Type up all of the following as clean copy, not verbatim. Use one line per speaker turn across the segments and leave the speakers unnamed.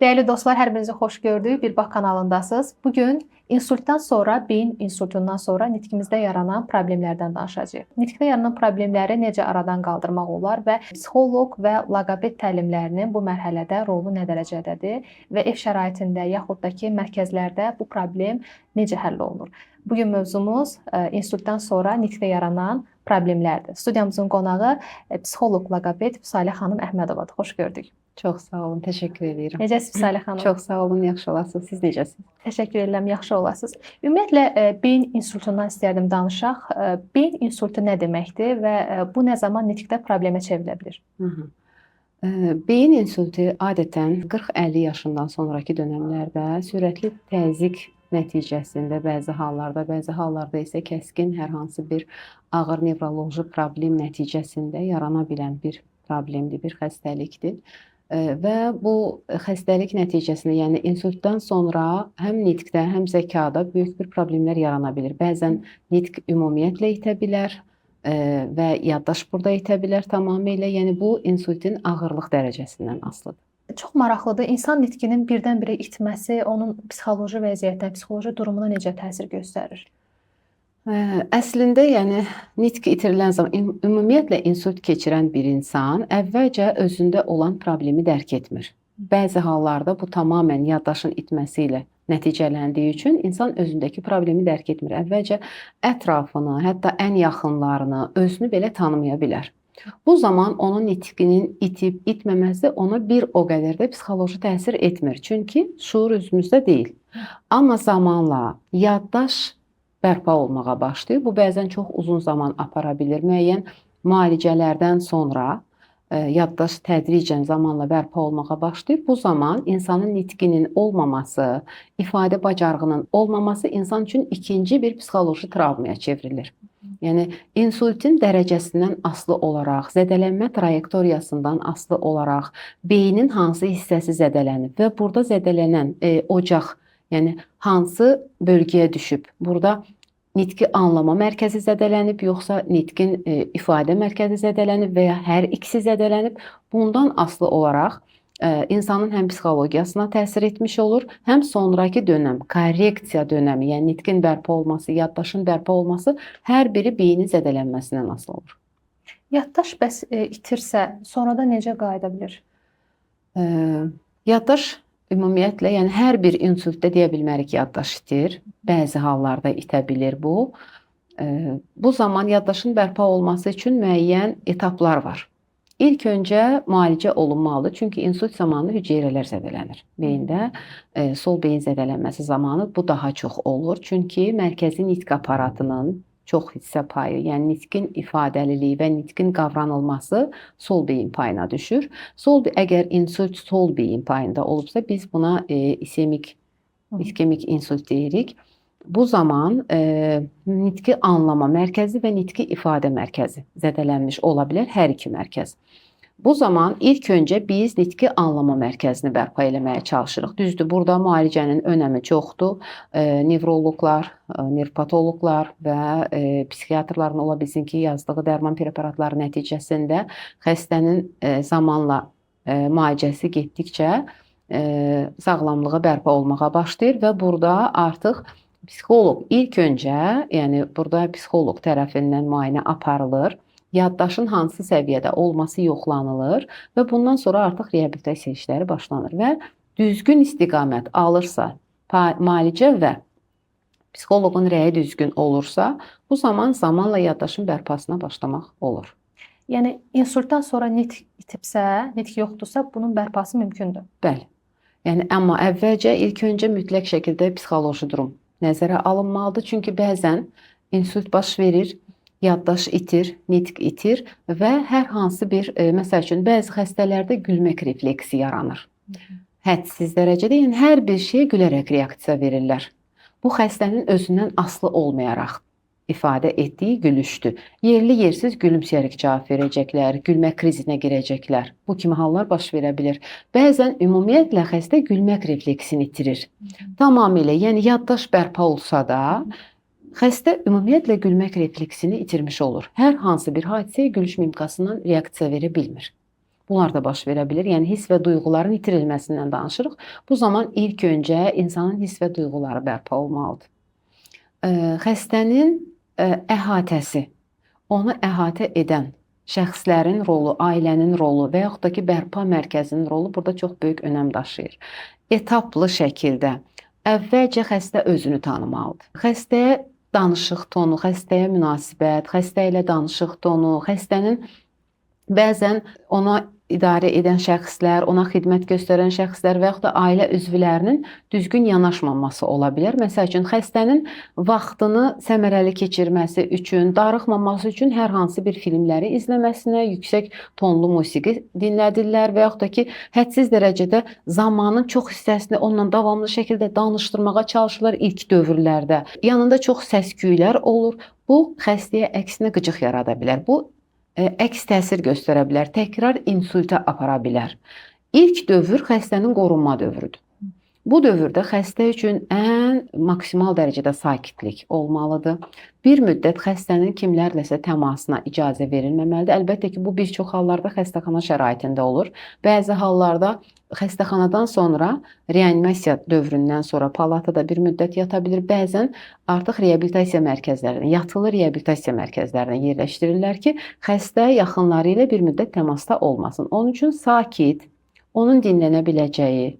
Değerli dostlar, hər birinizi xoş gördük. Bir bax kanalındasınız. Bugün insultdan sonra, beyin insultundan sonra nitqimizdə yaranan problemlərdən danışacağıq. Nitqdə yaranan problemləri necə aradan qaldırmaq olar və psixoloq və loqoped təlimlərinin bu mərhələdə rolu nə dərəcədədir və ev şəraitində yaxud da ki, mərkəzlərdə bu problem necə həll olunur? Bugün mövzumuz insultdan sonra nitqdə yaranan problemlərdir. Studiyamızın qonağı psixoloq, loqoped Salih xanım Əhmədovadır. Xoş gördük.
Çox sağ olun, təşəkkür edirəm.
Necəsiz Salih xanım?
Çox sağ olun, yaxşı olasınız. Siz necəsiniz?
Təşəkkür edirəm, yaxşı olasınız. Ümumiyyətlə, beyin insultundan istəyərdim danışaq. Beyin insultu nə deməkdir və bu nə zaman nitqdə problemə çevrilə bilir?
Beyin insultu adətən 40-50 yaşından sonraki dönəmlərdə sürətli təzyiq nəticəsində bəzi hallarda isə kəskin hər hansı bir ağır nevroloji problem nəticəsində yarana bilən bir problemdir, bir xəstəlikdir. Və bu xəstəlik nəticəsində, yəni insultdan sonra həm nitqdə, həm zəkada böyük bir problemlər yarana bilir. Bəzən nitq ümumiyyətlə itə bilər və yaddaş burada itə bilər tamamilə. Yəni bu insultun ağırlıq dərəcəsindən asılıdır.
Çox maraqlıdır. İnsan nitqinin birdən-birə itməsi onun psixoloji vəziyyətinə, psixoloji durumuna necə təsir göstərir?
Əslində, yəni nitq itirilən zaman ümumiyyətlə insult keçirən bir insan əvvəlcə özündə olan problemi dərk etmir. Bəzi hallarda bu tamamilə yaddaşın itməsi ilə nəticələndiyi üçün insan özündəki problemi dərk etmir. Əvvəlcə ətrafını, hətta ən yaxınlarını, özünü belə tanımaya bilər. Bu zaman onun nitqinin itib itməməsi ona bir o qədər də psixoloji təsir etmir. Çünki şuur özümüzdə deyil. Amma zamanla yaddaş bərpa olmağa başlayır. Bu bəzən çox uzun zaman apara bilir. Müəyyən müalicələrdən sonra yaddaş tədricən zamanla bərpa olmağa başlayır. Bu zaman insanın nitqinin olmaması, ifadə bacarığının olmaması insan üçün ikinci bir psixoloji travmaya çevrilir. Yəni insultin dərəcəsindən asılı olaraq, zədələnmə trayektoriyasından asılı olaraq beynin hansı hissəsi zədələnib və burada zədələnən ocaq, yəni hansı bölgəyə düşüb? Burada nitqi anlama mərkəzi zədələnib, yoxsa nitqin ifadə mərkəzi zədələnib və ya hər ikisi zədələnib? Bundan asılı olaraq insanın həm psixologiyasına təsir etmiş olur, həm sonraki dönəm, korreksiya dönəmi, yəni nitqin bərpa olması, yaddaşın bərpa olması hər biri beynin zədələnməsindən asılı olur.
Yaddaş bəs itirsə, sonra da necə qayıda bilir?
Yaddaş ümumiyyətlə, yəni hər bir insultda deyə bilmərik ki, yaddaş itir. Bəzi hallarda itə bilir bu. Bu zaman yaddaşın bərpa olması üçün müəyyən etaplar var. İlk öncə müalicə olunmalıdır. Çünki insult zamanı hüceyrələr zədələnir beyində. Sol beyin zədələnməsi zamanı bu daha çox olur. Çünki mərkəzi nitq aparatının çox hissə payı, yəni nitqin ifadəliliyi və nitqin qavranılması sol beyin payına düşür. Əgər insult sol beyin payında olubsa, biz buna iskemik insult deyirik. Bu zaman nitqi anlama mərkəzi və nitqi ifadə mərkəzi zədələnmiş ola bilər, hər iki mərkəz. Bu zaman ilk öncə biz nitqi anlama mərkəzini bərpa eləməyə çalışırıq. Düzdür, burada müalicənin önəmi çoxdur. Nevroloqlar, nevropatoloqlar və psixiatrların ola bilsin ki, yazdığı dərman preparatları nəticəsində xəstənin zamanla müalicəsi getdikcə sağlamlığı bərpa olmağa başlayır və burada artıq psixoloq ilk öncə, yəni burada psixoloq tərəfindən müayinə aparılır. Yaddaşın hansı səviyyədə olması yoxlanılır və bundan sonra artıq reabilitasiya işləri başlanır və düzgün istiqamət alırsa, müalicə və psixoloqun rəyi düzgün olursa, bu zaman zamanla yaddaşın bərpasına başlamaq olur.
Yəni insultdan sonra nitq itibsə, nitq yoxdursa, bunun bərpası mümkündür.
Bəli. Yəni amma əvvəlcə ilk öncə mütləq şəkildə psixoloji durum nəzərə alınmalıdır. Çünki bəzən insult baş verir, yaddaş itir, nitq itir və hər hansı bir, məsəl üçün, bəzi xəstələrdə gülmək refleksi yaranır. Hədsiz dərəcədə, yəni hər bir şeyə gülərək reaksiya verirlər. Bu xəstənin özündən asılı olmayaraq ifadə etdiyi gülüşdür. Yerli yersiz gülümsəyərək cavab verəcəklər, gülmək krizinə girəcəklər. Bu kimi hallar baş verə bilir. Bəzən ümumiyyətlə xəstə gülmək refleksini itirir. Tamamilə, yəni yaddaş bərpa olsa da, xəstə ümumiyyətlə gülmək refleksini itirmiş olur. Hər hansı bir hadisəyə gülüş mimikasından reaksiya verə bilmir. Bunlar da baş verə bilər. Yəni hiss və duyğuların itirilməsindən danışırıq. Bu zaman ilk öncə insanın hiss və duyğuları bərpa olmalıdır. Xəstənin əhatəsi, onu əhatə edən şəxslərin rolu, ailənin rolu və yaxud da ki, bərpa mərkəzinin rolu burada çox böyük önəm daşıyır. Etaplı şəkildə əvvəlcə xəstə özünü tanımalıdır. Xəstəyə danışıq tonu, xəstəyə münasibət, xəstə ilə danışıq tonu, xəstənin bəzən ona idarə edən şəxslər, ona xidmət göstərən şəxslər və yaxud da ailə üzvlərinin düzgün yanaşmaması ola bilər. Məsəl üçün, xəstənin vaxtını səmərəli keçirməsi üçün, darıxmaması üçün hər hansı bir filmləri izləməsinə, yüksək tonlu musiqi dinlədirlər və yaxud da ki, hədsiz dərəcədə zamanın çox hissəsini onunla davamlı şəkildə danışdırmağa çalışırlar ilk dövrlərdə. Yanında çox səs-küylər olur. Bu, xəstəyə əksinə qıcıq yarada bilər. Bu, əks təsir göstərə bilər, təkrar insulta apara bilər. İlk dövr xəstənin qorunma dövrüdür. Bu dövrdə xəstə üçün ən maksimal dərəcədə sakitlik olmalıdır. Bir müddət xəstənin kimlərləsə təmasına icazə verilməməlidir. Əlbəttə ki, bu bir çox hallarda xəstəxana şəraitində olur. Bəzi hallarda xəstəxanadan sonra, reanimasiya dövründən sonra palatada bir müddət yata bilir. Bəzən artıq reabilitasiya mərkəzlərinə, yatılı reabilitasiya mərkəzlərinə yerləşdirirlər ki, xəstə yaxınları ilə bir müddət təmasda olmasın. Onun üçün sakit, onun dinlənə biləcəyi,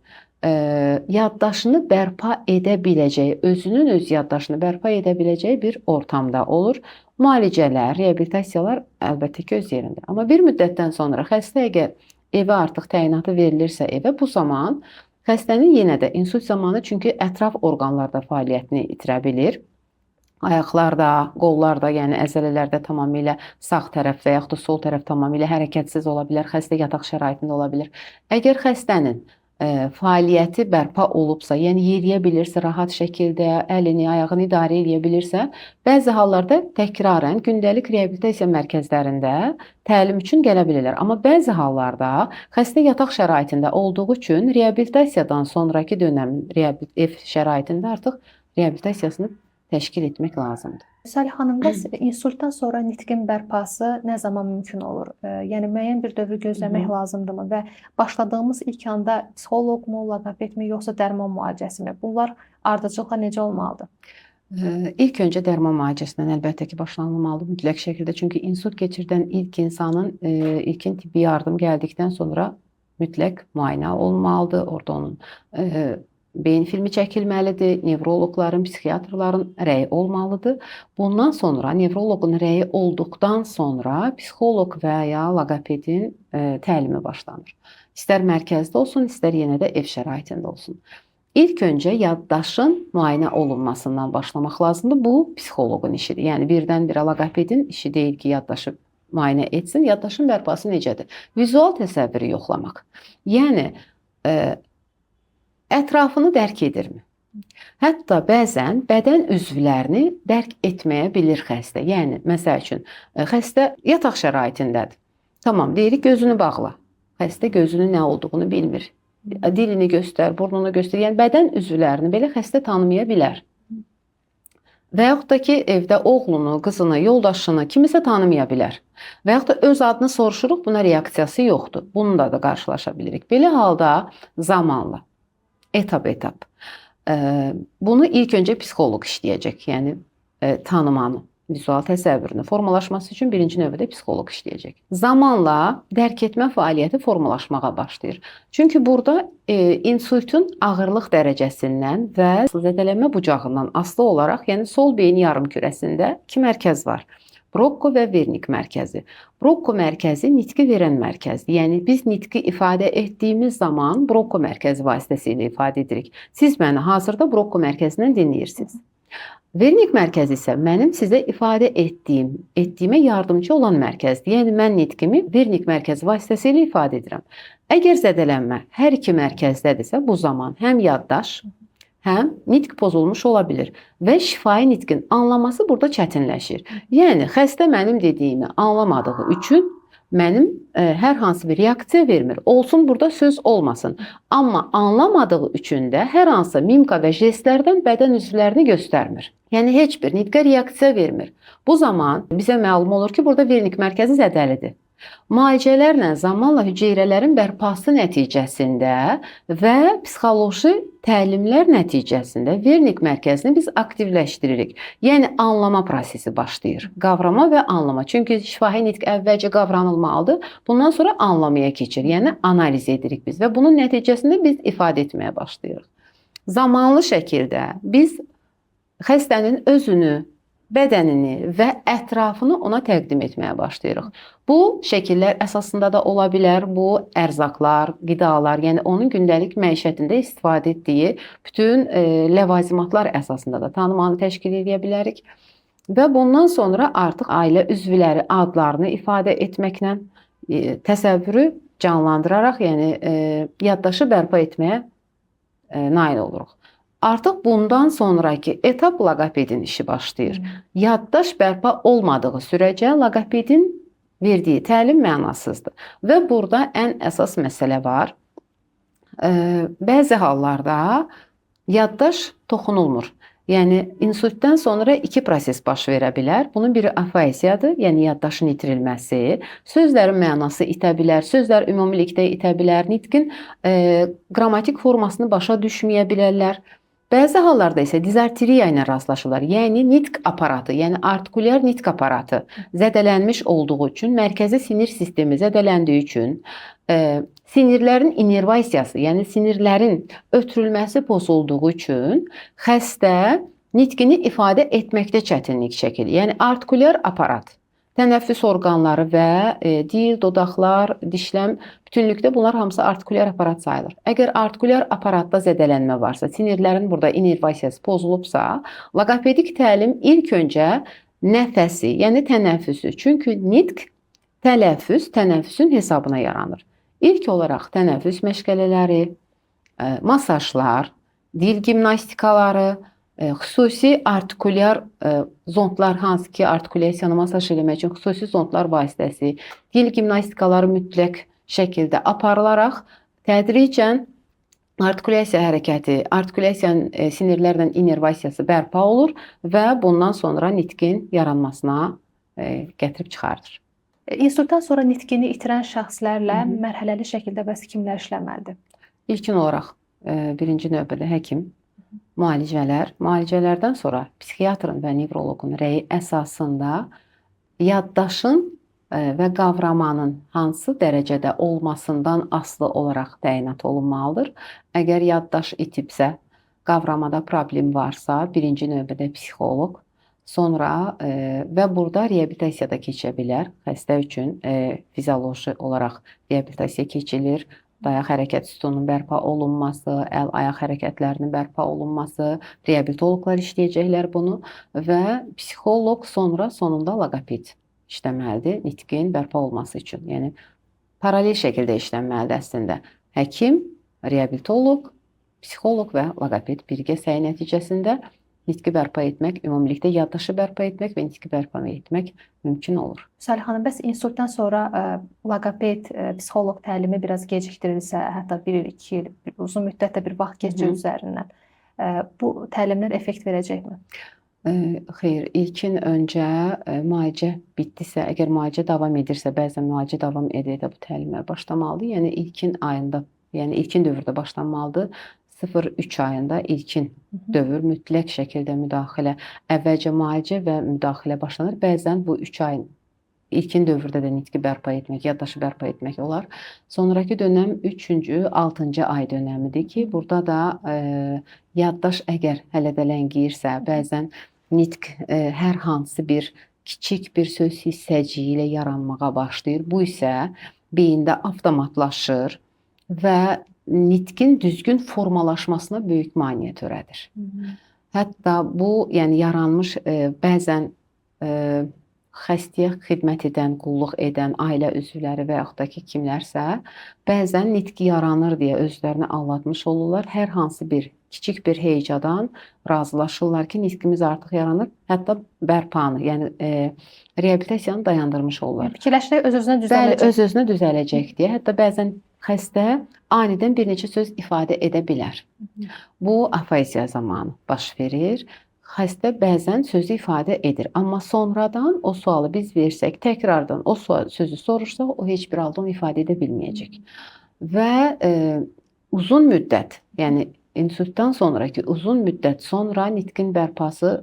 yaddaşını bərpa edə biləcəyi, özünün öz yaddaşını bərpa edə biləcəyi bir ortamda olur. Müalicələr, reabilitasiyalar əlbəttə ki, öz yerində. Amma bir müddətdən sonra xəstə əgər evə artıq təyinatı verilirsə evə, bu zaman xəstənin yenə də insult zamanı çünki ətraf orqanlarda fəaliyyətini itirə bilir. Ayaqlarda, qollarda, yəni əzələlərdə tamamilə sağ tərəf və yaxud da sol tərəf tamamilə hərəkətsiz ola bilər. Xəstə yataq şəraitində ola bilər. Əgər xəstənin fəaliyyəti bərpa olubsa, yəni yeriyə bilirsə, rahat şəkildə əlini, ayağını idarə edə bilirsə, bəzi hallarda təkrarən gündəlik reabilitasiya mərkəzlərində təlim üçün gələ bilirlər. Amma bəzi hallarda xəstə yataq şəraitində olduğu üçün reabilitasiyadan sonraki dönəm ev şəraitində artıq reabilitasiyasını təşkil etmək lazımdır.
Salih xanım, bəs insultdan sonra nitqin bərpası nə zaman mümkün olur? Yəni müəyyən bir dövr gözləmək lazımdırmı və başladığımız ilk anda psixoloqmu, loqopedmi, yoxsa dərman müalicəsi mi? Bunlar ardıcıllıqla necə olmalıdır?
İlk öncə dərman müalicəsindən əlbəttə ki, başlanılmalıdır mütləq şəkildə. Çünki insult keçirdən ilk insanın ilkin tibbi yardım gəldikdən sonra mütləq müayinə olmalıdır. Orada onun beyin filmi çəkilməlidir, nevroloqların, psixiatrların rəyi olmalıdır. Bundan sonra nevroloqun rəyi olduqdan sonra psixoloq və ya loqopedin təlimi başlanır. İstər mərkəzdə olsun, istər yenə də ev şəraitində olsun. İlk öncə yaddaşın müayinə olunmasından başlamaq lazımdır. Bu psixoloqun işidir. Yəni birdən-birə loqopedin işi deyil ki, yaddaşı müayinə etsin. Yaddaşın bərpası necədir? Vizual təsəvvürü yoxlamaq. Yəni ətrafını dərk edirmi? Hətta bəzən bədən üzvlərini dərk etməyə bilir xəstə. Yəni, məsəl üçün, xəstə yataq şəraitindədir. Tamam, deyirik, gözünü bağla. Xəstə gözünün nə olduğunu bilmir. Dilini göstər, burnunu göstər. Yəni, bədən üzvlərini belə xəstə tanımaya bilər. Və yaxud da ki, evdə oğlunu, qızını, yoldaşını, kimisə tanımaya bilər. Və yaxud da öz adını soruşuruq, buna reaksiyası yoxdur. Bununla da qarşılaşa bilirik. Belə halda zamanla, etap-etap. Bunu ilk öncə psixoloq işləyəcək, yəni tanımanı, vizual təsəvvürünü formalaşması üçün birinci növbədə psixoloq işləyəcək. Zamanla dərk etmə fəaliyyəti formalaşmağa başlayır. Çünki burada insultun ağırlıq dərəcəsindən və zədələnmə bucağından asılı olaraq, yəni sol beyin yarımkürəsində iki mərkəz var. Brokko və Vernik mərkəzi. Brokko mərkəzi nitqi verən mərkəzdir. Yəni biz nitqi ifadə etdiyimiz zaman Brokko mərkəzi vasitəsilə ifadə edirik. Siz məni hazırda Brokko mərkəzindən dinləyirsiniz. Vernik mərkəzi isə mənim sizə ifadə etdiyimə yardımcı olan mərkəzdir. Yəni mən nitqimi Vernik mərkəzi vasitəsilə ifadə edirəm. Əgər zədələnmə hər iki mərkəzdədirsə, bu zaman həm yaddaş, həm nitq pozulmuş ola bilir və şifahi nitqin anlaması burada çətinləşir. Yəni, xəstə mənim dediyimi anlamadığı üçün mənim hər hansı bir reaksiya vermir. Olsun, burada söz olmasın. Amma anlamadığı üçün də hər hansı mimika və jestlərdən bədən üzvlərini göstərmir. Yəni, heç bir nitqə reaksiya vermir. Bu zaman bizə məlum olur ki, burada vernik mərkəzi zədəlidir. Müalicələrlə zamanla hüceyrələrin bərpası nəticəsində və psixoloji təlimlər nəticəsində Vernik mərkəzini biz aktivləşdiririk. Yəni anlama prosesi başlayır. Qavrama və anlama. Çünki şifahi nitq əvvəlcə qavranılmalıdır. Bundan sonra anlamaya keçir. Yəni analiz edirik biz və bunun nəticəsində biz ifadə etməyə başlayırıq. Zamanlı şəkildə biz xəstənin özünü, bədənini və ətrafını ona təqdim etməyə başlayırıq. Bu şəkillər əsasında da ola bilər, bu ərzaqlar, qidalar, yəni onun gündəlik məişətində istifadə etdiyi bütün ləvazimatlar əsasında da tanımanı təşkil edə bilərik. Və bundan sonra artıq ailə üzvləri adlarını ifadə etməklə təsəvvürü canlandıraraq, yəni yaddaşı bərpa etməyə nail oluruq. Artıq bundan sonraki etap loqopedin işi başlayır. Yaddaş bərpa olmadığı sürəcə loqopedin verdiyi təlim mənasızdır. Və burada ən əsas məsələ var. Bəzi hallarda yaddaş toxunulmur. Yəni insultdan sonra iki proses baş verə bilər. Bunun biri afaziyadır, yəni yaddaşın itirilməsi. Sözlərin mənası itə bilər, sözlər ümumilikdə itə bilər, nitqin qrammatik formasını başa düşməyə bilərlər. Bəzi hallarda isə dizarteriya ilə rastlaşırlar. Yəni nitq aparatı, yəni artikulyar nitq aparatı zədələnmiş olduğu üçün, mərkəzi sinir sistemi zədələndiyi üçün, sinirlərin innervasiyası, yəni sinirlərin ötürülməsi pozulduğu üçün xəstə nitqini ifadə etməkdə çətinlik çəkir. Yəni artikulyar aparat, tənəffüs orqanları və dil, dodaqlar, dişləm, bütünlükdə bunlar hamısı artikulyar aparat sayılır. Əgər artikulyar aparatda zədələnmə varsa, sinirlərin burada innervasiyası pozulubsa, loqopedik təlim ilk öncə nəfəsi, yəni tənəffüsü. Çünki nitq tələffüz, tənəffüsün hesabına yaranır. İlk olaraq tənəffüs məşqələləri, masajlar, dil gimnastikaları, xüsusi artikulyar zondlar, hansı ki artikulyasiyanı masaj eləmək üçün xüsusi zondlar vasitəsi, dil gimnastikaları mütləq şəkildə aparılaraq tədricən artikulyasiya hərəkəti, artikulyasiyanın sinirlərlə innervasiyası bərpa olur və bundan sonra nitqin yaranmasına gətirib çıxardır.
İnsultdan sonra nitqini itirən şəxslərlə mərhələli şəkildə bəs kimlər işləməlidir?
İlkin olaraq birinci növbədə həkim, müalicələrdən sonra psixiatrın və nevroloqun rəyi əsasında yaddaşın və qavramanın hansı dərəcədə olmasından asılı olaraq təyinat olunmalıdır. Əgər yaddaş itibsə, qavramada problem varsa, birinci növbədə psixoloq, sonra və burada reabilitasiya da keçə bilər. Xəstə üçün fizioloji olaraq reabilitasiya keçilir. Dayaq hərəkət sütununun bərpa olunması, əl-ayaq hərəkətlərinin bərpa olunması, reabilitoloqlar işləyəcəklər bunu və psixoloq sonra sonunda loqoped işləməlidir nitqin bərpa olması üçün. Yəni paralel şəkildə işlənməlidir əslində. Həkim, reabilitoloq, psixoloq və loqoped birgə səy nəticəsində nitqi bərpa etmək, ümumilikdə yaddaşı bərpa etmək və nitqi bərpa etmək mümkün olur.
Salih xanım, bəs insultdan sonra loqoped, psixoloq təlimi biraz gecikdirilsə, hətta 1 il, 2 il, uzun müddətdə bir vaxt keçir üzərindən, bu təlimlər effekt verəcəkmi?
Xeyr, ilkin öncə müalicə bitdisə, əgər müalicə davam edirsə, bəzən müalicə davam edə bu təlimlər başlamalıdır. Yəni ilkin ayında, yəni ilkin dövrdə başlanmalıdır. 0-3 ayında ilkin dövr mütləq şəkildə müdaxilə, əvvəlcə müalicə və müdaxilə başlanır. Bəzən bu 3 ayın ilkin dövrdə də nitqi bərpa etmək, yaddaşı bərpa etmək olar. Sonraki dönəm 3-cü, 6-cı ay dönəmidir ki, burada da yaddaş əgər hələ də ləngiyirsə, bəzən nitq hər hansı bir kiçik bir söz hissəciyi ilə yaranmağa başlayır. Bu isə beyində avtomatlaşır və nitqin düzgün formalaşmasına böyük maneə törədir. Hətta bu, yəni yaranmış bəzən xəstəyə xidmət edən, qulluq edən ailə üzvləri və yaxud da ki kimlərsə, bəzən nitqi yaranır deyə özlərini aldatmış olurlar. Hər hansı bir kiçik bir heyecadan razılaşırlar ki, nitqimiz artıq yaranır. Hətta bərpanı, yəni reabilitasiyanı dayandırmış olurlar.
Fikirləşirək öz-özünə düzələcək.
Bəli, öz-özünə düzələcək deyə. Hətta bəzən xəstə anidən bir neçə söz ifadə edə bilər. Bu afaziya zamanı baş verir. xəstə bəzən sözü ifadə edir, amma sonradan o sualı biz versək, təkrardan o sözü soruşsaq, o heç bir halda onu ifadə edə bilməyəcək. Və uzun müddət, yəni insultdan sonraki uzun müddət sonra nitqin bərpası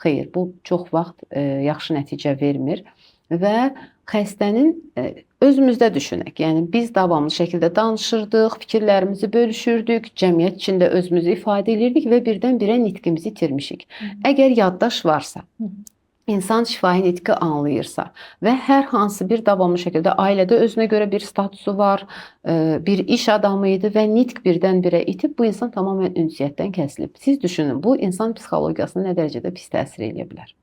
xeyr, bu çox vaxt yaxşı nəticə vermir və xəstənin özümüzdə düşünək. Yəni biz davamlı şəkildə danışırdıq, fikirlərimizi bölüşürdük, cəmiyyət içində özümüzü ifadə edirdik və birdən-birə nitqimizi itirmişik. Əgər yaddaş varsa, insan şifahi nitqi anlayırsa və hər hansı bir davamlı şəkildə ailədə özünə görə bir statusu var, bir iş adamı idi və nitq birdən-birə itib, bu insan tamamilə ünsiyyətdən kəsilib. Siz düşünün, bu insan psixologiyasına nə dərəcədə pis təsir edə bilər.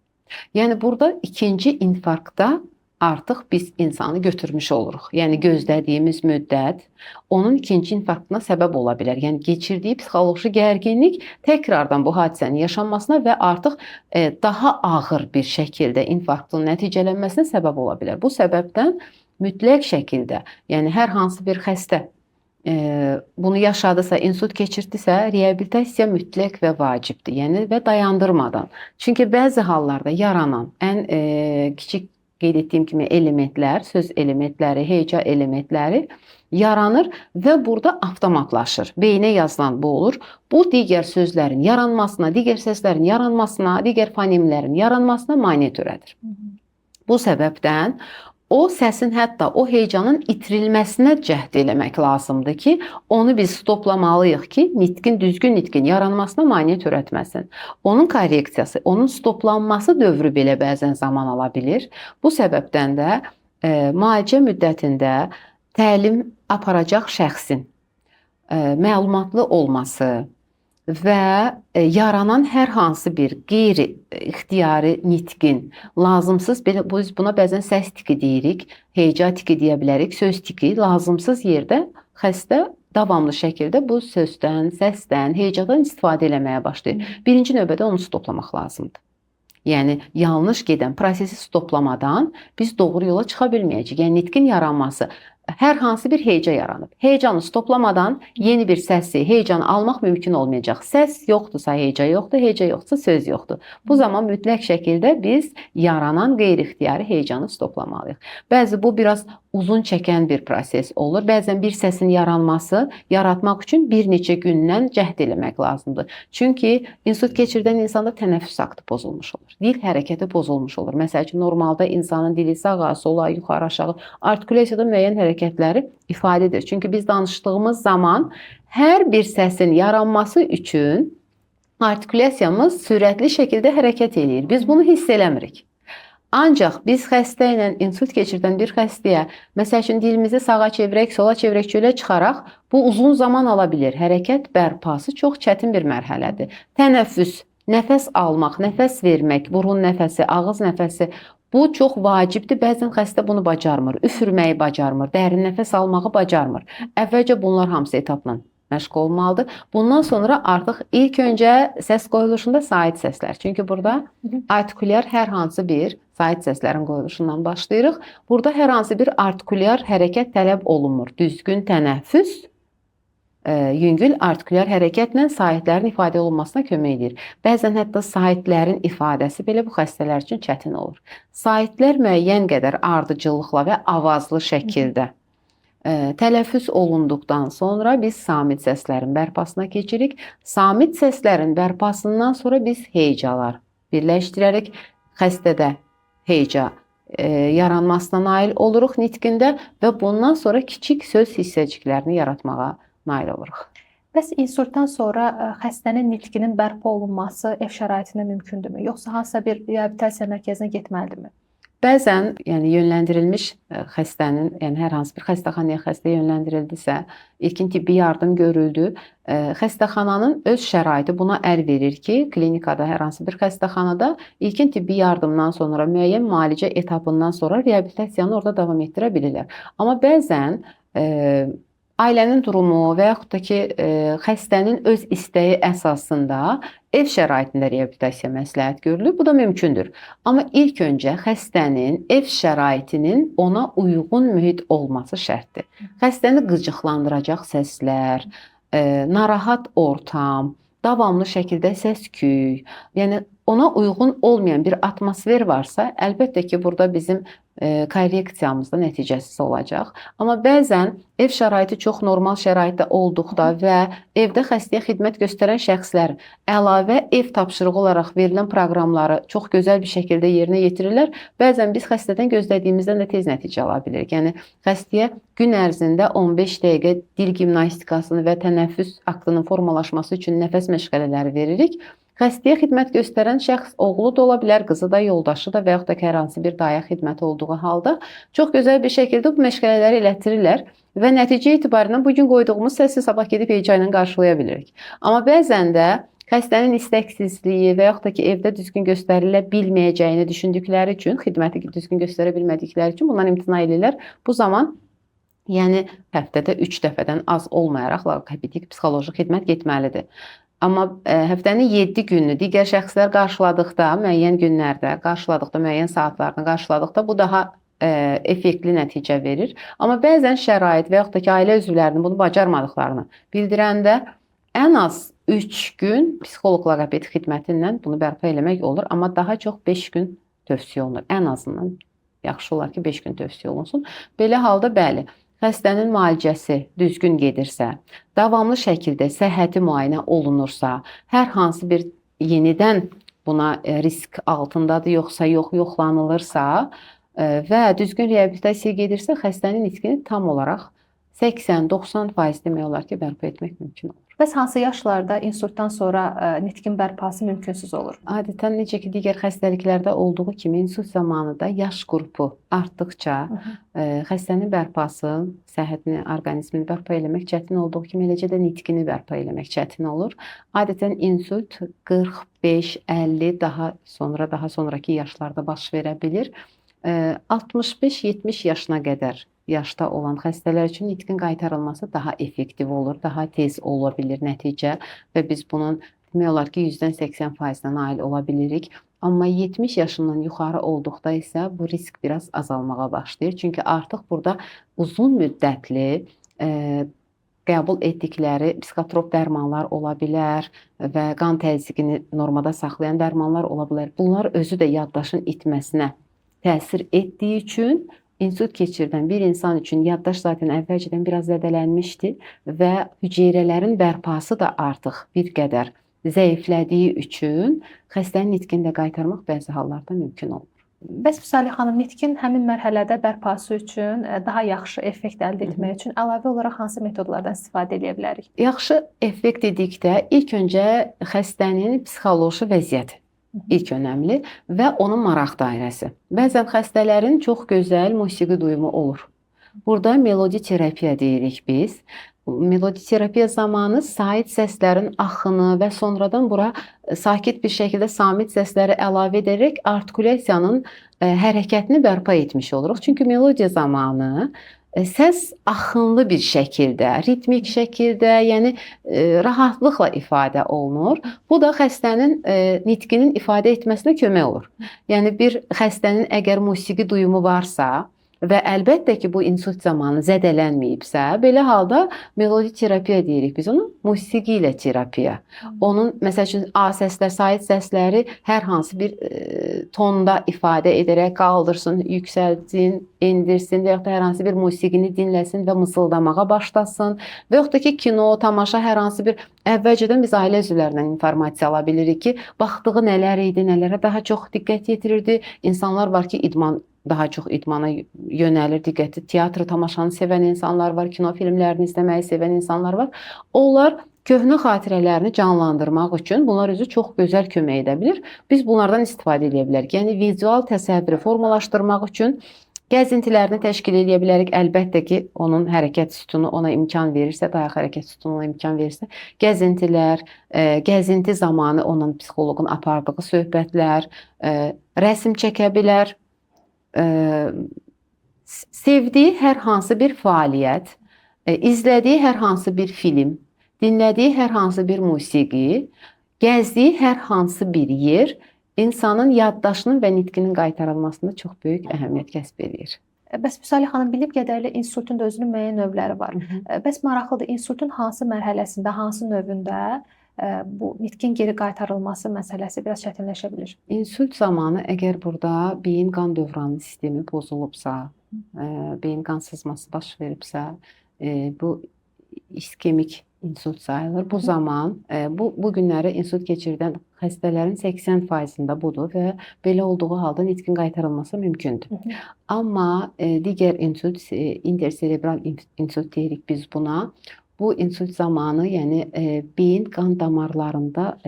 Yəni burada ikinci infarktda artıq biz insanı götürmüş oluruq. Yəni gözlədiyimiz müddət onun ikinci infarktına səbəb ola bilər. Yəni keçirdiyi psixoloji gərginlik təkrardan bu hadisənin yaşanmasına və artıq daha ağır bir şəkildə infarktın nəticələnməsinə səbəb ola bilər. Bu səbəbdən mütləq şəkildə, yəni hər hansı bir xəstə bunu yaşadısa, insult keçirdisə, reabilitasiya mütləq və vacibdir. Yəni və dayandırmadan. Çünki bəzi hallarda yaranan ən kiçik qeyd etdiyim kimi elementlər, söz elementləri, heca elementləri yaranır və burada avtomatlaşır. Beyinə yazılan bu olur. Bu digər sözlərin yaranmasına, digər səslərin yaranmasına, digər fonemlərin yaranmasına maneə törədir. Bu səbəbdən o səsin, hətta o hecanın itirilməsinə cəhd eləmək lazımdır ki, onu biz stoplamalıyıq ki, düzgün nitqin yaranmasına maneə törətməsin. Onun korreksiyası, onun stoplanması dövrü belə bəzən zaman ala bilir. Bu səbəbdən də müalicə müddətində təlim aparacaq şəxsin məlumatlı olması və yaranan hər hansı bir qeyri-ixtiyari nitqin, lazımsız, biz buna bəzən səs tiki deyirik, heca tiki deyə bilərik, söz tiki, lazımsız yerdə xəstə davamlı şəkildə bu sözdən, səsdən, hecadan istifadə eləməyə başlayır. Birinci növbədə onu stoplamaq lazımdır. Yəni yanlış gedən prosesi stoplamadan biz doğru yola çıxa bilməyəcəyik. Yəni nitqin yaranması, hər hansı bir heca yaranıb. Hecanı stoplamadan yeni bir səsi, hecanı almaq mümkün olmayacaq. Səs yoxdursa heca yoxdur, heca yoxdursa söz yoxdur. Bu zaman mütləq şəkildə biz yaranan qeyri-ixtiyari hecanı stoplamalıyıq. Bəzi bu biraz uzun çəkən bir proses olur. Bəzən bir səsin yaranması, yaratmaq üçün bir neçə gündən cəhd eləmək lazımdır. Çünki insult keçirdən insanda tənəffüs aktı pozulmuş olur. Dil hərəkəti pozulmuş olur. Məsəl üçün, normalda insanın dili sağa, sola, yuxarı, aşağı, artikulyasiyada müəyyən hərəkətləri ifadə edir. Çünki biz danışdığımız zaman hər bir səsin yaranması üçün artikulyasiyamız sürətli şəkildə hərəkət eləyir. Biz bunu hiss eləmirik. Ancaq biz xəstə ilə, insult keçirdən bir xəstəyə, məsəl üçün dilimizi sağa çevirək, sola çevirək, çölə çıxaraq, bu uzun zaman ala bilir. Hərəkət bərpası çox çətin bir mərhələdir. Tənəffüs, nəfəs almaq, nəfəs vermək, burun nəfəsi, ağız nəfəsi, bu çox vacibdir. Bəzən xəstə bunu bacarmır, üfürməyi bacarmır, dərin nəfəs almağı bacarmır. Əvvəlcə bunlar hamısı etapla məşq olmalıdır. Bundan sonra artıq ilk öncə səs qoyuluşunda sait səslər. Çünki burada artikulyar hər hansı bir sait səslərin qoyuluşundan başlayırıq. Burada hər hansı bir artikulyar hərəkət tələb olunmur. Düzgün tənəffüs, yüngül artikulyar hərəkətlə saitlərin ifadə olunmasına kömək edir. Bəzən hətta saitlərin ifadəsi belə bu xəstələr üçün çətin olur. Saitlər müəyyən qədər ardıcıllıqla və avazlı şəkildə tələffüz olunduqdan sonra biz samit səslərin bərpasına keçirik. Samit səslərin bərpasından sonra biz hecalar birləşdirərək xəstədə heca yaranmasına nail oluruq nitqində və bundan sonra kiçik söz hissəciklərini yaratmağa nail oluruq.
Bəs insultdan sonra xəstənin nitqinin bərpa olunması ev şəraitində mümkündürmü? Yoxsa hansısa bir reabilitasiya mərkəzinə getməlidirmi?
Bəzən, yəni yönləndirilmiş xəstənin, yəni hər hansı bir xəstəxanaya xəstə yönləndirildisə, ilkin tibbi yardım görüldü. Xəstəxananın öz şəraiti buna əl verir ki, klinikada hər hansı bir xəstəxanada ilkin tibbi yardımdan sonra, müəyyən müalicə etapından sonra reabilitasiyanı orada davam etdirə bilirlər. Amma bəzən ailənin durumu və yaxud da ki, xəstənin öz istəyi əsasında ev şəraitində reabilitasiya məsləhət görülür. Bu da mümkündür. Amma ilk öncə xəstənin ev şəraitinin ona uyğun mühit olması şərtdir. Xəstəni qıcıqlandıracaq səslər, narahat ortam, davamlı şəkildə səs-küy, yəni ona uyğun olmayan bir atmosfer varsa, əlbəttə ki, burada bizim korreksiyamız da nəticəsiz olacaq. Amma bəzən ev şəraiti çox normal şəraitdə olduqda və evdə xəstəyə xidmət göstərən şəxslər əlavə ev tapşırığı olaraq verilən proqramları çox gözəl bir şəkildə yerinə yetirirlər. Bəzən biz xəstədən gözlədiyimizdən də tez nəticə ala bilirik. Yəni xəstəyə gün ərzində 15 dəqiqə dil gimnastikasını və tənəffüs aktının formalaşması üçün nəfəs məşğələləri veririk. Xəstəyə xidmət göstərən şəxs oğlu da ola bilər, qızı da, yoldaşı da və yaxud da ki, hər hansı bir daya xidməti olduğu halda çox gözəl bir şəkildə bu məşğələləri elətdirirlər və nəticə etibarından bugün qoyduğumuz səsi sabah gedib heca ilə qarşılaya bilirik. Amma bəzən də xəstənin istəksizliyi və yaxud da ki, evdə düzgün göstərilə bilməyəcəyini düşündükləri üçün, xidməti düzgün göstərə bilmədikləri üçün bundan imtina edirlər. Bu zaman yəni həftədə 3 dəfədən az olmayaraq loqopedik psixoloji xidmət getməlidir. Amma həftənin 7 gününü digər şəxslər qarşıladıqda, müəyyən günlərdə qarşıladıqda, müəyyən saatlarını qarşıladıqda bu daha effektli nəticə verir. Amma bəzən şərait və yaxud da ki, ailə üzvlərinin bunu bacarmadıqlarını bildirəndə ən az 3 gün psixoloq loqoped xidmətindən bunu bərpa eləmək olur. Amma daha çox 5 gün tövsiyə olunur. Ən azından yaxşı olar ki, 5 gün tövsiyə olunsun. Belə halda bəli, xəstənin müalicəsi düzgün gedirsə, davamlı şəkildə səhhəti müayinə olunursa, hər hansı bir yenidən buna risk altındadır, yoxsa yoxlanılırsa və düzgün reabilitasiyaya gedirsə, xəstənin nitqini tam olaraq 80-90% demək olar ki, bərpa etmək mümkün olur.
Bəs hansı yaşlarda insultdan sonra nitqin bərpası mümkünsüz olur?
Adətən necə ki, digər xəstəliklərdə olduğu kimi insult zamanı da yaş qrupu artdıqca xəstənin bərpası, səhhətini, orqanizmini bərpa eləmək çətin olduğu kimi, eləcə də nitqini bərpa eləmək çətin olur. Adətən insult 45, 50 daha sonraki yaşlarda baş verə bilir. 65-70 yaşına qədər yaşda olan xəstələr üçün nitqin qaytarılması daha effektiv olur, daha tez ola bilir nəticə və biz bunun demək olar ki, 80%-ə nail ola bilirik. Amma 70 yaşından yuxarı olduqda isə bu risk biraz azalmağa başlayır. Çünki artıq burada uzun müddətli qəbul etdikləri psixotrop dərmanlar ola bilər və qan təzyiqini normada saxlayan dərmanlar ola bilər. Bunlar özü də yaddaşın itməsinə təsir etdiyi üçün insult keçirdən bir insan üçün yaddaş zaten əvvəlcədən biraz zədələnmişdi və hüceyrələrin bərpası da artıq bir qədər zəiflədiyi üçün xəstənin nitqini də qaytarmaq bəzi hallarda mümkün olur.
Bəs Salih xanım, nitqin həmin mərhələdə bərpası üçün daha yaxşı effekt əldə etmək üçün əlavə olaraq hansı metodlardan istifadə edə bilərik?
Yaxşı effekt dedikdə ilk öncə xəstənin psixoloji vəziyyəti ilk önəmli və onun maraq dairəsi. Bəzən xəstələrin çox gözəl musiqi duyumu olur. Burada melodi terapiya deyirik biz. Melodi terapiya zamanı sait səslərin axını və sonradan bura sakit bir şəkildə samit səsləri əlavə edərək artikulyasiyanın hərəkətini bərpa etmiş oluruq. Çünki melodiya zamanı səs axınlı bir şəkildə, ritmik şəkildə, yəni rahatlıqla ifadə olunur. Bu da xəstənin nitqinin ifadə etməsinə kömək olur. Yəni bir xəstənin əgər musiqi duyumu varsa və əlbəttə ki, bu insult zamanı zədələnməyibsə, belə halda melodi terapiya deyirik biz onu, musiqi ilə terapiya. Onun, məsəl üçün, A səslər, sait səsləri hər hansı bir tonda ifadə edərək qaldırsın, yüksəlsin, endirsin və yaxud da hər hansı bir musiqini dinləsin və mısıldamağa başlasın və yaxud da ki, kino, tamaşa, hər hansı bir əvvəlcədən biz ailə üzvlərindən informasiya ala bilirik ki, baxdığı nələr idi, nələrə daha çox diqqət yetirirdi. İnsanlar var ki, daha çox idmana yönəlir, diqqəti teatr tamaşanı sevən insanlar var, kino filmlərini izləməyi sevən insanlar var. Onlar köhnə xatirələrini canlandırmaq üçün bunlar özü çox gözəl kömək edə bilir. Biz bunlardan istifadə edə bilərik. Yəni vizual təsəvvürü formalaşdırmaq üçün gəzintilərini təşkil edə bilərik. Əlbəttə ki, onun hərəkət sütunu ona imkan verirsə, dayaq hərəkət sütunu ona imkan verirsə, gəzintilər, gəzinti zamanı onun psixoloqun apardığı söhbətlər, rəsm çəkə bilər. Sevdiyi hər hansı bir fəaliyyət, izlədiyi hər hansı bir film, dinlədiyi hər hansı bir musiqi, gəzdiyi hər hansı bir yer insanın yaddaşının və nitqinin qaytarılmasında çox böyük əhəmiyyət kəsb edir.
Bəs Salih xanım, bilib qədərli insultun da özünün müəyyən növləri var. Bəs maraqlıdır, insultun hansı mərhələsində, hansı növündə bu nitqin geri qaytarılması məsələsi biraz çətinləşə bilər.
İnsult zamanı əgər burada beyin qan dövranı sistemi pozulubsa, beyin qan sızması baş veribsə, bu iskemik insult sayılır. Bu zaman bu günləri insult keçirdən xəstələrin 80%-də budur və belə olduğu halda nitqin qaytarılması mümkündür. Amma digər insult, interserebral insult deyirik biz buna. Bu insult zamanı, yəni beyin qan damarlarında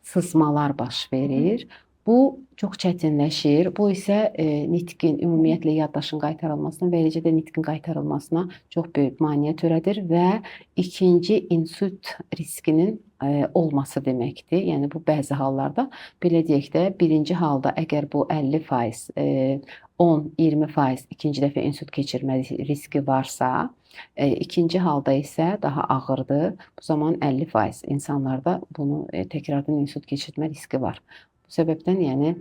sızmalar baş verir. Bu çox çətinləşir. Bu isə nitqin, ümumiyyətlə yaddaşın qaytarılmasına və eləcə də nitqin qaytarılmasına çox böyük maneə törədir və ikinci insult riskinin olması deməkdir. Yəni bu bəzi hallarda belə deyək də, birinci halda əgər bu 50%, 10-20% ikinci dəfə insult keçirmə riski varsa, ikinci halda isə daha ağırdır. Bu zaman 50% insanlarda bunu təkrardan insult keçirmə riski var. Bu səbəbdən yəni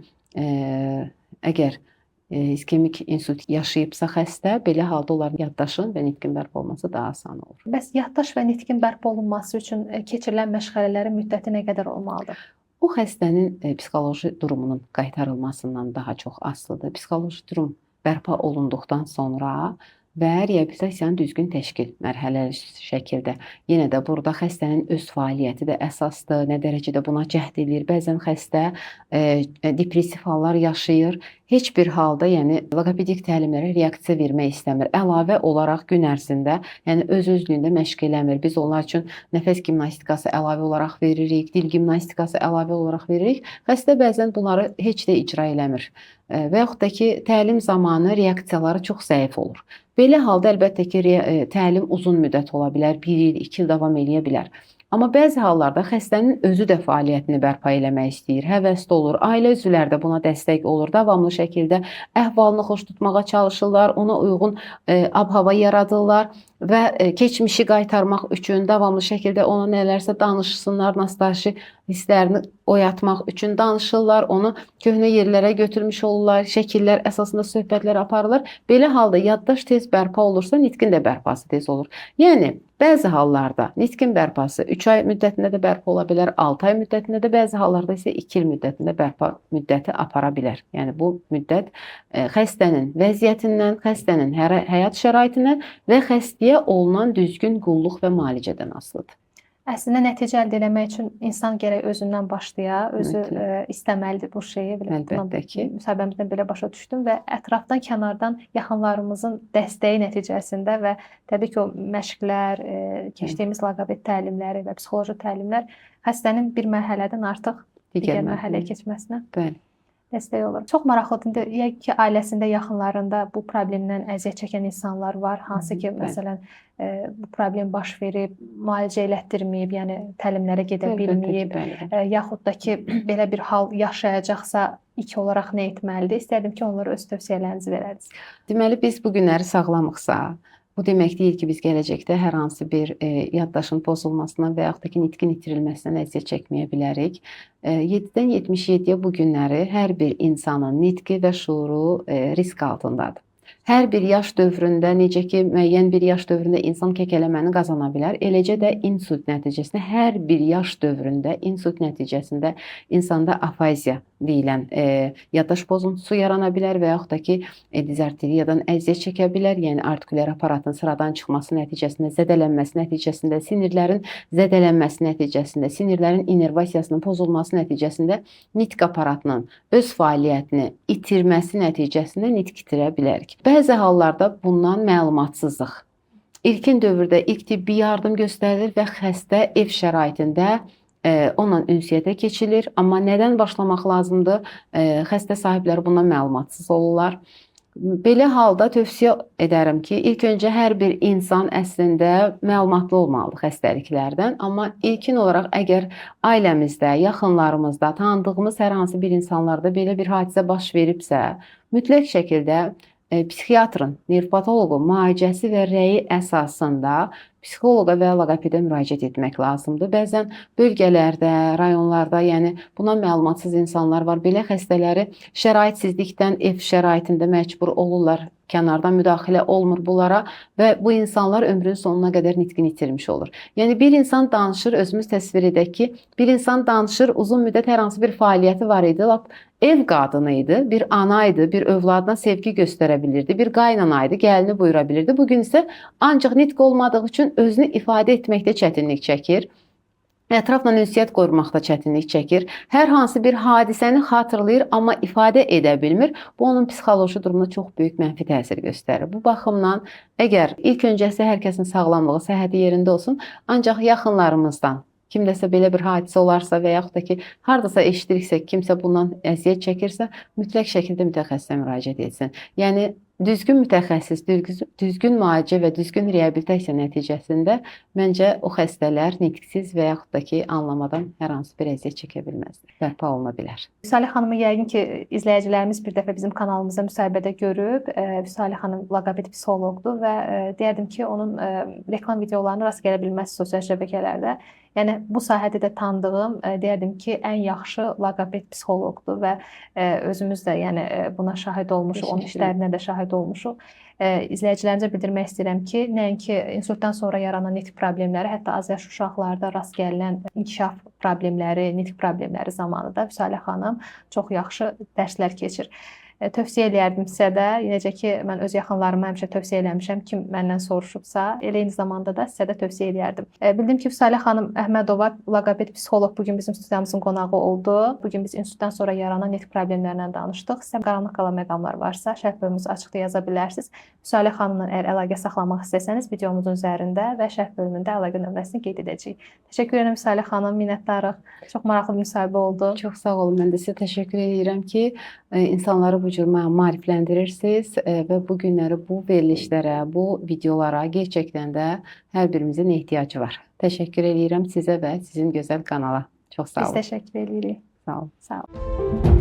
əgər iskemik insult yaşayıbsa xəstə, belə halda onların yaddaşın və nitqin bərpa olması daha asan olur.
Bəs yaddaş və nitqin bərpa olunması üçün keçirilən məşğələlərin müddəti nə qədər olmalıdır?
Bu xəstənin psixoloji durumunun qaytarılmasından daha çox asılıdır. Psixoloji durum bərpa olunduqdan sonra və reabilitasiyanın düzgün təşkil mərhələli şəkildə. Yenə də burada xəstənin öz fəaliyyəti də əsasdır, nə dərəcədə buna cəhd edir. Bəzən xəstə depressiv hallar yaşayır. Heç bir halda, yəni loqopedik təlimlərə reaksiya vermək istəmir. Əlavə olaraq gün ərzində, yəni öz-özlüyündə məşq eləmir. Biz onlar üçün nəfəs gimnastikası əlavə olaraq veririk, dil gimnastikası əlavə olaraq veririk. Xəstə bəzən bunları heç də icra eləmir. Və yaxud da ki, təlim zamanı reaksiyaları çox zəif olur. Belə halda əlbəttə ki, təlim uzun müddət ola bilər, 1 il, 2 il davam eləyə bilər. Amma bəzi hallarda xəstənin özü də fəaliyyətini bərpa eləmək istəyir, həvəsli olur, ailə üzvləri də buna dəstək olur, davamlı şəkildə əhvalını xoş tutmağa çalışırlar, ona uyğun ab-hava yaradırlar və keçmişi qaytarmaq üçün davamlı şəkildə ona nələrsə danışsınlar, nostalji hisslərini oyatmaq üçün danışırlar, onu köhnə yerlərə götürmüş olurlar, şəkillər əsasında söhbətlər aparırlar. Belə halda yaddaş tez bərpa olursa, nitqin də bərpası tez olur. Yəni, bəzi hallarda nitqin bərpası 3 ay müddətində də bərpa ola bilər, 6 ay müddətində də, bəzi hallarda isə 2 il müddətində bərpa müddəti apara bilər. Yəni, bu müddət xəstənin vəziyyətindən, xəstənin həyat şəraitindən və xəstəyə olunan düzgün qulluq və müalicədən asılıdır.
Əslində nəticə əldə etmək üçün insan gərək özündən başlaya, özü istəməlidir bu şeyi.
Əlbəttə ki.
Müsahibəmizdən belə başa düşdüm və ətrafdan, kənardan yaxınlarımızın dəstəyi nəticəsində və təbii ki, o məşqlər, keçdiyimiz loqoped təlimləri və psixoloji təlimlər xəstənin bir mərhələdən artıq digər mərhələyə keçməsinə dəstək olur. Çox maraqlıdır. Yəqin ki, ailəsində, yaxınlarında bu problemdən əziyyət çəkən insanlar var. Hansı ki, məsələn, bu problem baş verib, müalicə elətdirməyib, yəni təlimlərə gedə bilməyib, yaxud da ki, belə bir hal yaşayacaqsa ilk olaraq nə etməlidir? İstərdim ki, onlara öz tövsiyələrinizi verərdiniz.
Deməli, biz bu günləri sağlamıqsa, bu demək deyil ki, biz gələcəkdə hər hansı bir yaddaşın pozulmasına və yaxud da ki, nitqin itirilməsindən əziyyət çəkməyə bilərik. 7-dən 77-yə bu günləri hər bir insanın nitqi və şuuru risk altındadır. Hər bir yaş dövründə, necə ki, müəyyən bir yaş dövründə insan kəkələməni qazana bilər, eləcə də insult nəticəsində, hər bir yaş dövründə insult nəticəsində insanda afaziya deyilən yaddaş pozuntusu yarana bilər və yaxud da ki, dizarteriyadan əziyyət çəkə bilər, yəni artikulyar aparatın sıradan çıxması nəticəsində, zədələnməsi nəticəsində, sinirlərin zədələnməsi nəticəsində, sinirlərin inervasiyasının pozulması nəticəsində nitq aparatının öz fəaliyyətini itirməsi nəticəsində nitq itirə bilərik. Bəzi hallarda bundan məlumatsızlıq. İlkin dövrdə ilk tibbi yardım göstərilir və xəstə ev şəraitində onunla ünsiyyətə keçilir. Amma nədən başlamaq lazımdır? Xəstə sahibləri bundan məlumatsız olurlar. Belə halda tövsiyə edərəm ki, ilk öncə hər bir insan əslində məlumatlı olmalıdır xəstəliklərdən. Amma ilkin olaraq əgər ailəmizdə, yaxınlarımızda, tanıdığımız hər hansı bir insanlarda belə bir hadisə baş veribsə, mütləq şəkildə psixiatrın, nevropatoloqun müalicəsi və rəyi əsasında psixoloqa və loqopedə müraciət etmək lazımdır. Bəzən bölgələrdə, rayonlarda, yəni buna məlumatsız insanlar var. Belə xəstələri şəraitsizlikdən ev şəraitində məcbur olurlar. Kənardan müdaxilə olmur bunlara və bu insanlar ömrünün sonuna qədər nitqini itirmiş olur. Yəni bir insan danışır, özümüz təsvir edək ki, bir insan danışır, uzun müddət hər hansı bir fəaliyyəti var idi, lap ev qadını idi, bir ana idi, bir övladına sevgi göstərə bilirdi, bir qaynana idi, gəlini buyura bilirdi. Bu gün isə ancaq nitq olmadığı üçün özünü ifadə etməkdə çətinlik çəkir. Ətrafla ünsiyyət qurmaqda çətinlik çəkir. Hər hansı bir hadisəni xatırlayır, amma ifadə edə bilmir. Bu onun psixoloji durumuna çox böyük mənfi təsir göstərir. Bu baxımdan əgər ilk öncəsi hər kəsin sağlamlığı, səhhəti yerində olsun, ancaq yaxınlarımızdan kimdəsə belə bir hadisə olarsa və yaxud da ki, hardasa eşidiriksə, kimsə bundan əziyyət çəkirsə, mütləq şəkildə mütəxəssisə müraciət etsin. Yəni düzgün mütəxəssis, düzgün müalicə və düzgün reabilitasiya nəticəsində məncə o xəstələr nitqsiz və yaxud da ki, anlamadan hər hansı bir əziyyət çəkə bilməzdir. Bərpa oluna bilər.
Vüsaleh xanımı yəqin ki, izləyicilərimiz bir dəfə bizim kanalımızda müsahibədə görüb. Vüsaleh xanım loqoped psixoloqdur və deyərdim ki, onun reklam videolarına rast gələ bilməz sosial şəbəkələrdə. Yəni bu sahədə də tanıdığım, deyərdim ki, ən yaxşı loqoped psixoloqdur və özümüz də yəni buna şahid olmuşuq, onun işlərinə də şahid olmuşuq. İzləyicilərimizə bildirmək istəyirəm ki, nəinki insultdan sonra yaranan nitq problemləri, hətta az yaş uşaqlarda rast gəlinən inkişaf problemləri, nitq problemləri zamanı da Vüsaleh xanım çox yaxşı dərslər keçir. Tövsiyə eləyərdim sizə də, necə ki, mən öz yaxınlarıma həmişə tövsiyə eləmişəm, kim məndən soruşubsa, elə eyni zamanda da sizə də tövsiyə eləyərdim. Bildim ki, Vüsaleh xanım Əhmədova loqoped psixoloq bugün bizim studiyamızın qonağı oldu. Bugün biz insultdan sonra yaranan nitq problemlərindən danışdıq. Sizə qaranlıq qalan məqamlar varsa, şərh bölümümüzü açıqda yaza bilərsiniz. Vüsaleh xanımla əgər əlaqə saxlamaq istəsəniz, videomuzun üzərində və şərh bölümündə əlaqə nömrəsini qeyd edəcəyik. Təşəkkür edirəm Vüsaleh xanım, minnətdarıq. Çox maraqlı bir müsahibə oldu.
Çox sağ olun. Mən də sizə təşəkkür edirəm ki, insanları bu cür maarifləndirirsiniz və bu günləri bu verilişlərə, bu videolara gerçəkdən də hər birimizin ehtiyacı var. Təşəkkür edirəm sizə və sizin gözəl kanala. Çox sağ olun.
Biz təşəkkür edirik.
Sağ olun.
Sağ olun.